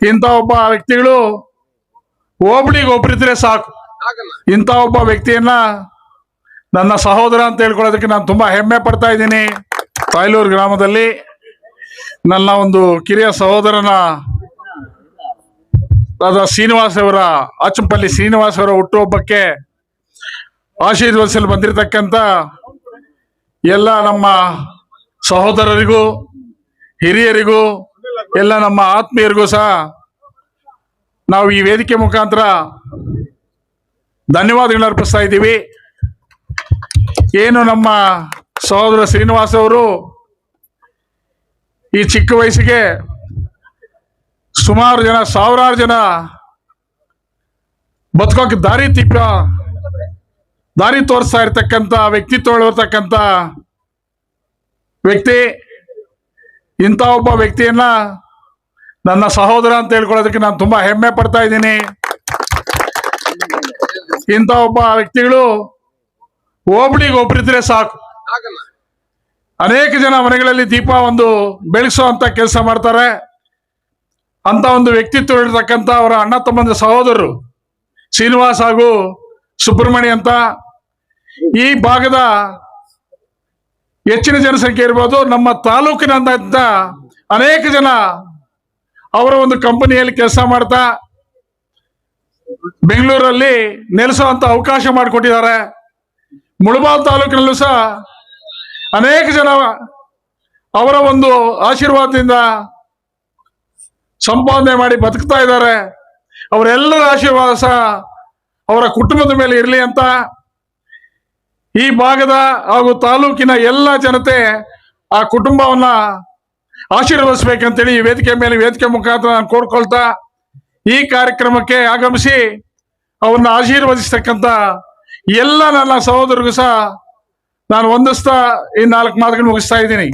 ಇಂಥ ಒಬ್ಬ ವ್ಯಕ್ತಿಗಳು ಒಬ್ಳಿಗೆ ಒಬ್ರಿದ್ರೆ ಸಾಕು. ಇಂಥ ಒಬ್ಬ ವ್ಯಕ್ತಿಯನ್ನ ನನ್ನ ಸಹೋದರ ಅಂತ ಹೇಳ್ಕೊಳ್ಳೋದಕ್ಕೆ ನಾನು ತುಂಬಾ ಹೆಮ್ಮೆ ಪಡ್ತಾ ಇದ್ದೀನಿ. ತಾಯ್ಲೂರು ಗ್ರಾಮದಲ್ಲಿ ನನ್ನ ಒಂದು ಕಿರಿಯ ಸಹೋದರನ ಶ್ರೀನಿವಾಸ್ ಅವರ ಅಚ್ಚಂಪಲ್ಲಿ ಶ್ರೀನಿವಾಸ್ ಅವರ ಹುಟ್ಟುಹಬ್ಬಕ್ಕೆ ಆಶೀರ್ವದಿಸಲು ಬಂದಿರತಕ್ಕಂಥ ಎಲ್ಲ ನಮ್ಮ ಸಹೋದರರಿಗೂ ಹಿರಿಯರಿಗೂ ಎಲ್ಲ ನಮ್ಮ ಆತ್ಮೀಯರಿಗೂ ಸಹ ನಾವು ಈ ವೇದಿಕೆ ಮುಖಾಂತರ ಧನ್ಯವಾದಗಳನ್ನ ಅರ್ಪಿಸ್ತಾ ಇದ್ದೀವಿ. ಏನು ನಮ್ಮ ಸಹೋದರ ಶ್ರೀನಿವಾಸ್ ಅವರು ಈ ಚಿಕ್ಕ ವಯಸ್ಸಿಗೆ ಸುಮಾರು ಜನ, ಸಾವಿರಾರು ಜನ ಬದುಕೋಕೆ ದಾರಿ ತೋರಿಸ್ತಾ ಇರ್ತಕ್ಕಂಥ ವ್ಯಕ್ತಿತ್ವ ಇರ್ತಕ್ಕಂಥ ವ್ಯಕ್ತಿ. ಇಂಥ ಒಬ್ಬ ವ್ಯಕ್ತಿಯನ್ನ ನನ್ನ ಸಹೋದರ ಅಂತ ಹೇಳ್ಕೊಳ್ಳೋದಕ್ಕೆ ನಾನು ತುಂಬಾ ಹೆಮ್ಮೆ ಪಡ್ತಾ ಇದ್ದೀನಿ. ಇಂಥ ಒಬ್ಬ ವ್ಯಕ್ತಿಗಳು ಒಬ್ಳಿಗೆ ಒಬ್ರಿದ್ರೆ ಸಾಕು. ಅನೇಕ ಜನ ಮನೆಗಳಲ್ಲಿ ದೀಪ ಒಂದು ಬೆಳೆಸುವಂತ ಕೆಲಸ ಮಾಡ್ತಾರೆ. ಅಂತ ಒಂದು ವ್ಯಕ್ತಿತ್ವ ಇರತಕ್ಕಂಥ ಅವರ ಅಣ್ಣ ತಮ್ಮಂದ ಸಹೋದರರು ಶ್ರೀನಿವಾಸ್ ಹಾಗೂ ಸುಬ್ರಹ್ಮಣ್ಯ ಅಂತ ಈ ಭಾಗದ ಹೆಚ್ಚಿನ ಜನಸಂಖ್ಯೆ ಇರ್ಬೋದು. ನಮ್ಮ ತಾಲೂಕಿನಿಂದ ಅನೇಕ ಜನ ಅವರ ಒಂದು ಕಂಪನಿಯಲ್ಲಿ ಕೆಲಸ ಮಾಡ್ತಾ ಬೆಂಗಳೂರಲ್ಲಿ ನೆಲೆಸುವಂತ ಅವಕಾಶ ಮಾಡಿಕೊಟ್ಟಿದ್ದಾರೆ. ಮುಳಬಾಲ್ ತಾಲೂಕಿನಲ್ಲೂ ಸಹ ಅನೇಕ ಜನ ಅವರ ಒಂದು ಆಶೀರ್ವಾದದಿಂದ ಸಂಪಾದನೆ ಮಾಡಿ ಬದುಕ್ತಾ ಇದ್ದಾರೆ. ಅವರೆಲ್ಲರ ಆಶೀರ್ವಾದ ಸಹ ಅವರ ಕುಟುಂಬದ ಮೇಲೆ ಇರಲಿ ಅಂತ ಈ ಭಾಗದ ಹಾಗೂ ತಾಲೂಕಿನ ಎಲ್ಲ ಜನತೆ ಆ ಕುಟುಂಬವನ್ನ ಆಶೀರ್ವದಿಸ್ಬೇಕಂತೇಳಿ ಈ ವೇದಿಕೆ ಮುಖಾಂತರ ನಾನು ಕೋರ್ಕೊಳ್ತಾ ಈ ಕಾರ್ಯಕ್ರಮಕ್ಕೆ ಆಗಮಿಸಿ ಅವನ್ನ ಆಶೀರ್ವದಿಸ್ತಕ್ಕಂಥ ಎಲ್ಲ ನನ್ನ ಸಹೋದರಿಗೂ ಸಹ ನಾನು ವಂದಿಸ್ತಾ ಈ 4 ಮಾತುಗಳನ್ನು ಮುಗಿಸ್ತಾ ಇದ್ದೀನಿ.